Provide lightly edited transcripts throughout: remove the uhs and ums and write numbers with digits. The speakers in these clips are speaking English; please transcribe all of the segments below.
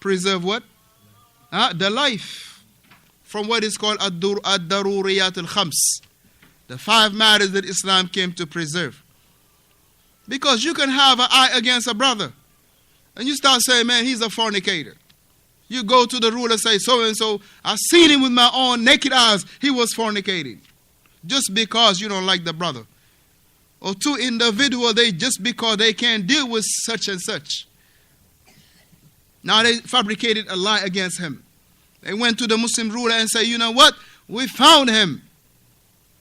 preserve what? The life. From what is called ad-daruriyat al-khams. The 5 matters that Islam came to preserve. Because you can have an eye against a brother. And you start saying, man, he's a fornicator. You go to the ruler and say, so-and-so, I seen him with my own naked eyes. He was fornicating. Just because you don't like the brother. Or 2 individuals, just because they can't deal with such and such. Now they fabricated a lie against him. They went to the Muslim ruler and said, you know what? We found him.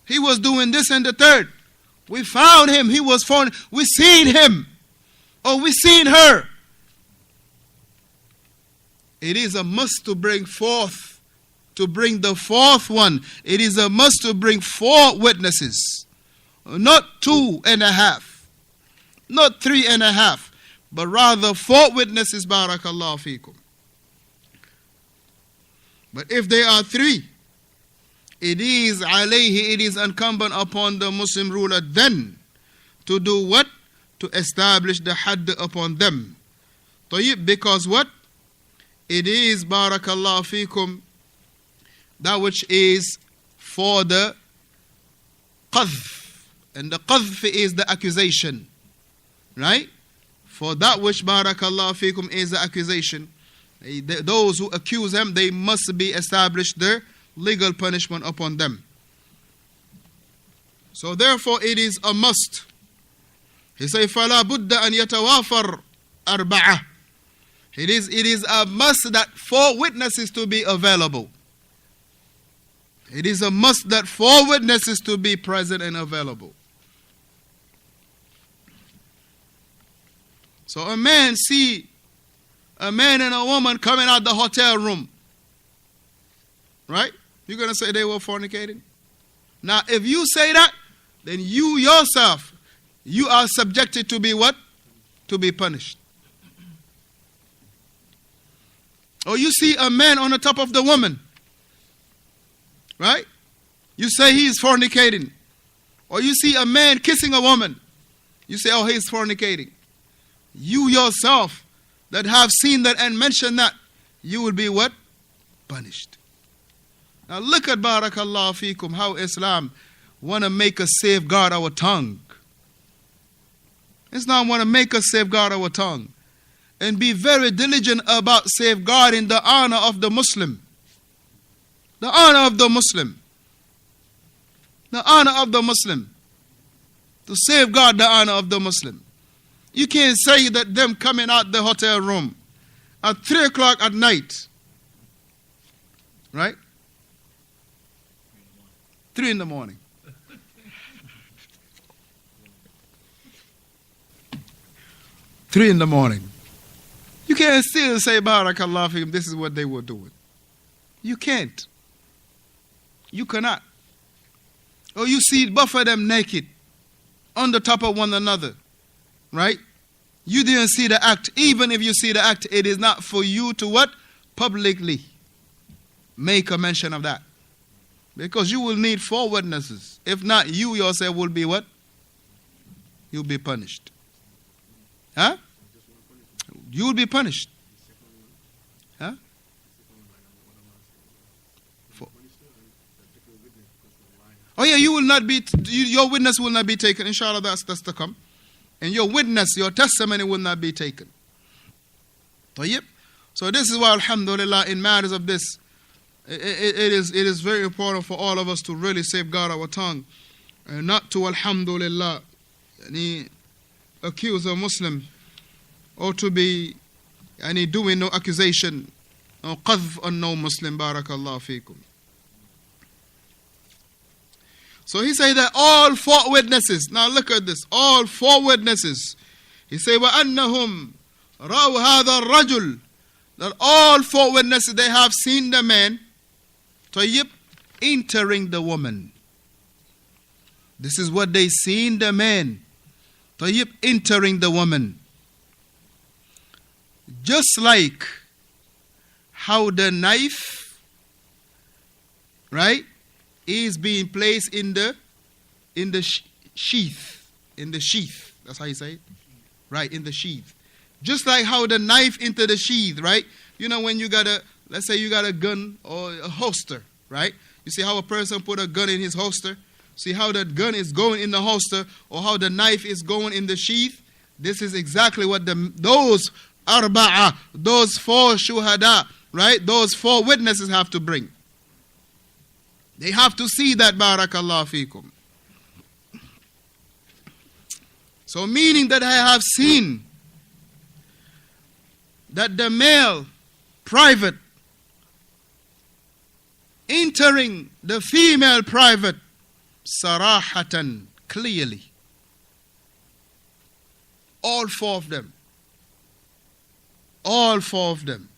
He was doing this and the third. We found him. He was found. We seen him. Or we seen her. It is a must to bring forth, to bring the 4th one. It is a must to bring 4 witnesses. Not 2.5. Not 3.5. But rather 4 witnesses, barakallahu feekum. But if they are 3, it is alayhi, it is incumbent upon the Muslim ruler then to do what? To establish the hadd upon them. Because what? It is, barakallahu feekum, that which is for the qadhf. And the qadhf is the accusation. Right? For that which, barakallahu feekum, is the accusation. Those who accuse them, they must be established their legal punishment upon them. So therefore it is a must. He says, فَلَا بُدَّ أَنْ يَتَوَافَرْ أَرْبَعَةً. It is a must that 4 witnesses to be available. It is a must that 4 witnesses to be present and available. So a man see a man and a woman coming out the hotel room. Right? You're going to say they were fornicating? Now, if you say that, then you yourself, you are subjected to be what? To be punished. Or you see a man on the top of the woman. Right? You say he is fornicating. Or you see a man kissing a woman. You say, oh, he is fornicating. You yourself that have seen that and mentioned that, you will be what? Punished. Now look at barakallahu feekum, how Islam want to make us safeguard our tongue. Islam want to make us safeguard our tongue. And be very diligent about safeguarding the honor of the Muslim. The honor of the Muslim. The honor of the Muslim. To safeguard the honor of the Muslim. You can't say that them coming out the hotel room at 3 o'clock at night. Right? 3 in the morning. 3 in the morning. You can't still say, barakallahu fikum, this is what they were doing. You can't. You cannot. Or you see both of them naked on the top of one another. Right? You didn't see the act. Even if you see the act, it is not for you to what? Publicly make a mention of that. Because you will need 4 witnesses. If not, you yourself will be what? You'll be punished. Huh? You will be punished. Huh? Oh yeah, you will not be, your witness will not be taken. Inshallah, that's to come. And your witness, your testimony will not be taken. So this is why, alhamdulillah, in matters of this, it is very important for all of us to really safeguard our tongue. And not to, alhamdulillah, accuse a Muslim or to be doing no accusation or qadhf on no Muslim, barakallahu feekum. So he said that all 4 witnesses, now look at this, all 4 witnesses, he said, وَأَنَّهُمْ رَوْا هَذَا الرَّجُلِ, that all 4 witnesses, they have seen the man, entering the woman. This is what they seen the man, entering the woman. Just like how the knife, right, is being placed in the sheath. In the sheath. That's how you say it? Right, in the sheath. Just like how the knife into the sheath, right? when you got let's say you got a gun or a holster, right? You see how a person put a gun in his holster? See how that gun is going in the holster, or how the knife is going in the sheath? This is exactly what those arba'a, those 4 shuhada, right? Those 4 witnesses have to bring. They have to see that, barakallahu fikum. So meaning that I have seen that the male private entering the female private sarahatan, clearly. All 4 of them. All 4 of them.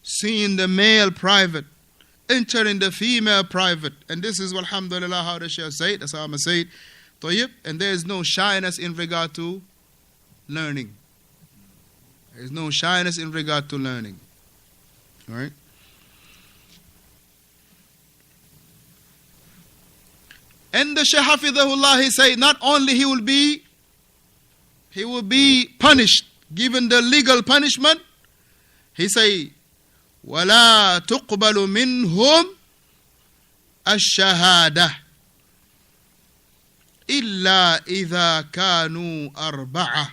Seeing the male private entering the female private. And this is, alhamdulillah, how the Shaykh said. That's how I'm going to say it. Tayyib. And there is no shyness in regard to learning. There is no shyness in regard to learning. All right? And the Shaykh Hafidhahullah, he said, not only he will be punished, given the legal punishment, he say, وَلَا تُقْبَلُ مِنْهُمْ الشَّهَادَةِ إِلَّا إِذَا كَانُوا أَرْبَعَةً.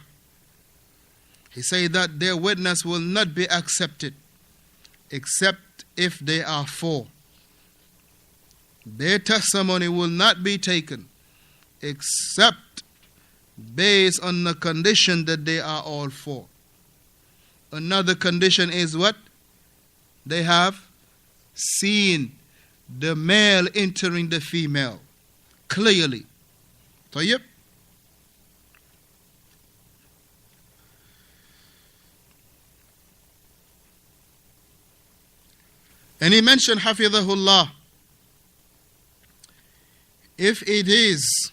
He say that their witness will not be accepted except if they are 4. Their testimony will not be taken except based on the condition that they are all 4. Another condition is what? They have seen the male entering the female clearly. Tayyib. And he mentioned, Hafidhahullah, if it is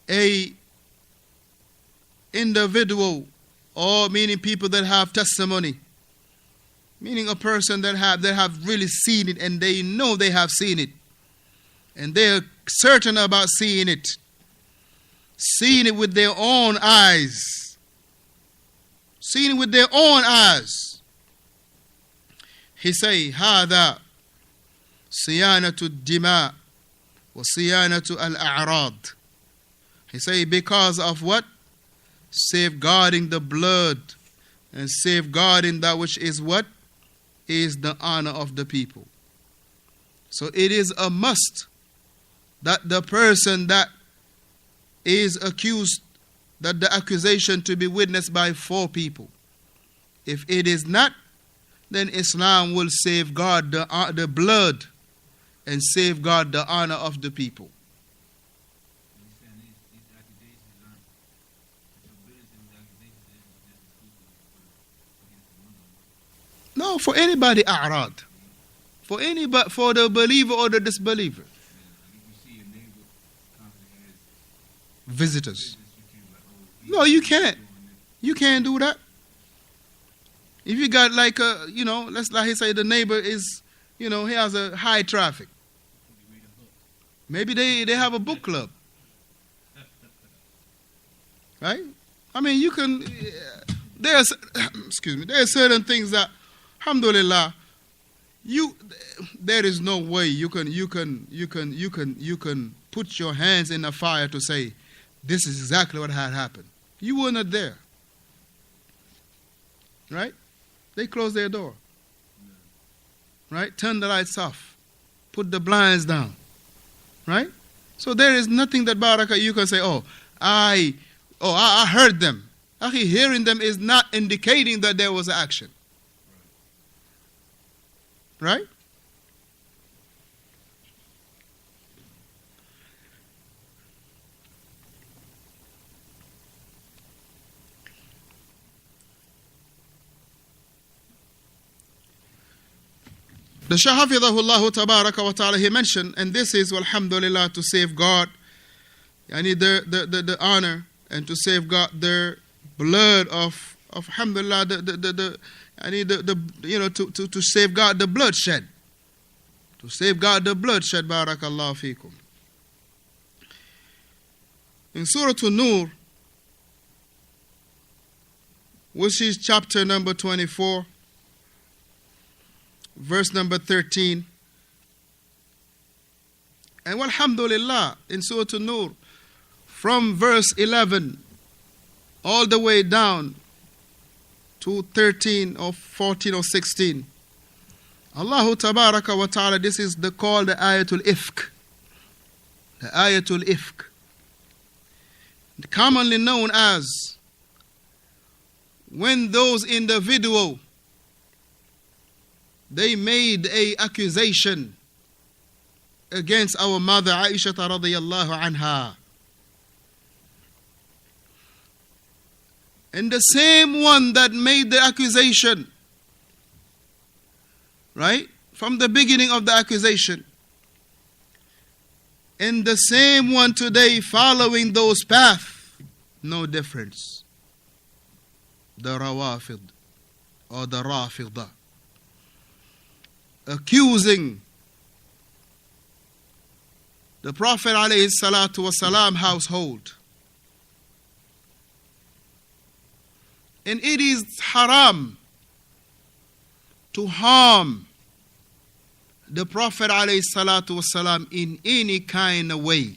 a individual, or meaning people that have testimony, meaning a person that have really seen it, and they know they have seen it, and they're certain about seeing it with their own eyes, seeing it with their own eyes. He say, هذا صيانة الدماء وصيانة الأعراض. He say, because of what? Safeguarding the blood and safeguarding that which is what? Is the honor of the people. So it is a must that the person that is accused, that the accusation to be witnessed by 4 people. If it is not, then Islam will safeguard the blood and safeguard the honor of the people. No, for anybody, a'rad. For anybody, for the believer or the disbeliever. Visitors. No, you can't. You can't do that. If you got like a, let's like he say the neighbor is, he has a high traffic. Maybe they have a book club. Right? I mean, you can, there's certain things that, alhamdulillah, there is no way you can put your hands in the fire to say, this is exactly what had happened. You were not there. Right? They closed their door. Right? Turn the lights off. Put the blinds down. Right? So there is nothing that Baraka you can say, I heard them. Actually, hearing them is not indicating that there was action. Right? The Shaykh Hafidhahullah Tabaraka wa Ta'ala, he mentioned, and this is, alhamdulillah, to safeguard the honor and to safeguard their blood of alhamdulillah, to safeguard the bloodshed. To safeguard the bloodshed, barakallahu fikum. In Surah An-Nur, which is chapter number 24, verse number 13. And alhamdulillah, in Surah An-Nur, from verse 11 all the way down to 13 or 14 or 16, Allahu Tabaraka wa Ta'ala, this is called the Ayatul Ifk. The Ayatul Ifk, commonly known as when those individuals, they made a accusation against our mother Aisha radiyallahu anha. And the same one that made the accusation, right, from the beginning of the accusation, and the same one today following those paths, no difference. The Rawafid or the Rafida, accusing the Prophet alayhi salatu wasalam household. And it is haram to harm the Prophet alayhi salatu wasalam in any kind of way.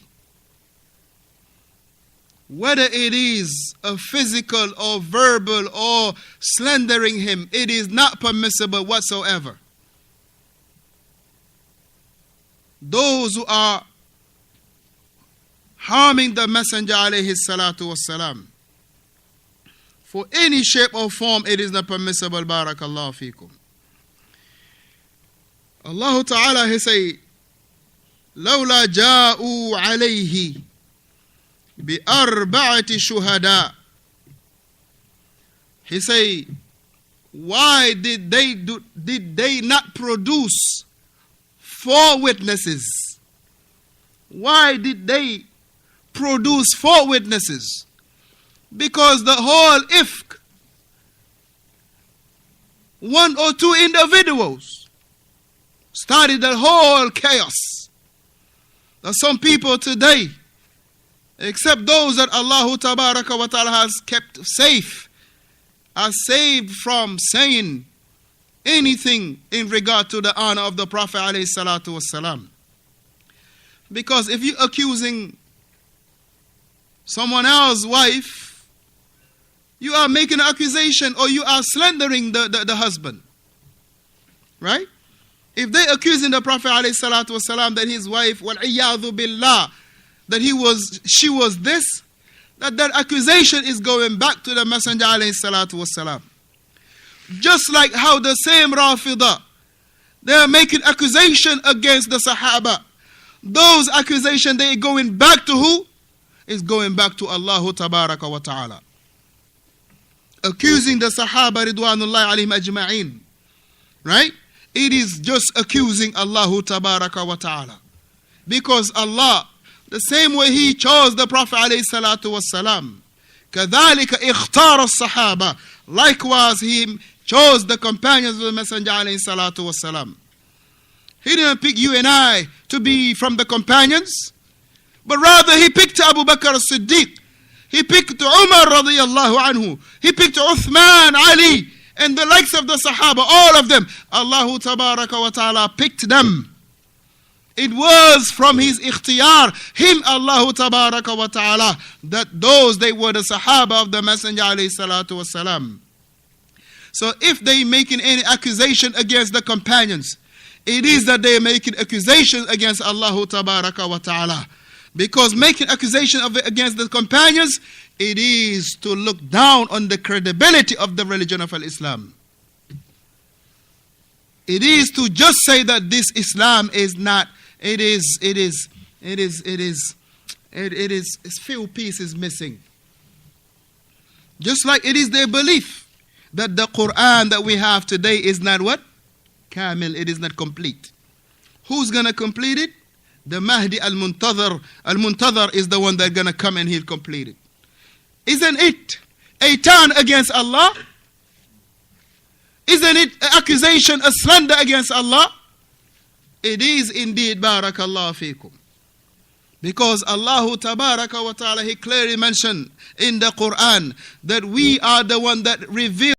Whether it is a physical or verbal or slandering him, it is not permissible whatsoever. Those who are harming the Messenger alayhi salatu wasalam for any shape or form, it is not permissible. Barakallahu feekum. Allah Ta'ala, He say, لولا جاءوا عليه بأربعة شهداء. He say, why did they not produce 4 witnesses? Why did they produce 4 witnesses? Because the whole ifk, 1 or 2 individuals, started the whole chaos. That some people today, except those that Allah Tabaraka wa Ta'ala has kept safe, are saved from saying anything in regard to the honor of the Prophet alayhi salatu wasalam. Because if you're accusing someone else's wife, you are making an accusation, or you are slandering the husband. Right? If they accusing the Prophet alayhi salatu wasalam that his wife, wal-iyadhu billah, that she was this, that accusation is going back to the Messenger alayhi salatu wasalam. Just like how the same Rafida, they are making accusation against the Sahaba. Those accusations, they are going back to who? Is going back to Allah Tabaraka wa Ta'ala. Accusing the Sahaba ridwanullahi alayhim ajma'in. Right? It is just accusing Allah Tabaraka wa Ta'ala. Because Allah, the same way He chose the Prophet alayhi salatu wassalam, كَذَلِكَ اِخْتَارَ الصَّحَابَةِ, likewise He chose the companions of the Messenger alayhi salatu wassalam. He didn't pick you and I to be from the companions, but rather He picked Abu Bakr as-Siddiq, He picked Umar radiyallahu anhu, He picked Uthman, Ali, and the likes of the Sahaba, all of them. Allah Tabaraka wa Ta'ala picked them. It was from His ikhtiyar, Him Allah Tabaraka wa Ta'ala, that those, they were the Sahaba of the Messenger alayhi salatu wasalam. So if they making any accusation against the companions, it is that they are making accusations against Allah Tabaraka wa Ta'ala. Because making accusation against the companions, it is to look down on the credibility of the religion of Islam. It is to just say that this Islam is not, it is few pieces missing. Just like it is their belief that the Quran that we have today is not what? Kamil, it is not complete. Who's going to complete it? The Mahdi al-Muntadhar. Al-Muntadhar is the one that's going to come and he'll complete it. Isn't it a turn against Allah? Isn't it an accusation, a slander against Allah? It is indeed, barakallahu feekum. Because Allah Tabaraka wa Ta'ala, He clearly mentioned in the Quran that we are the one that reveal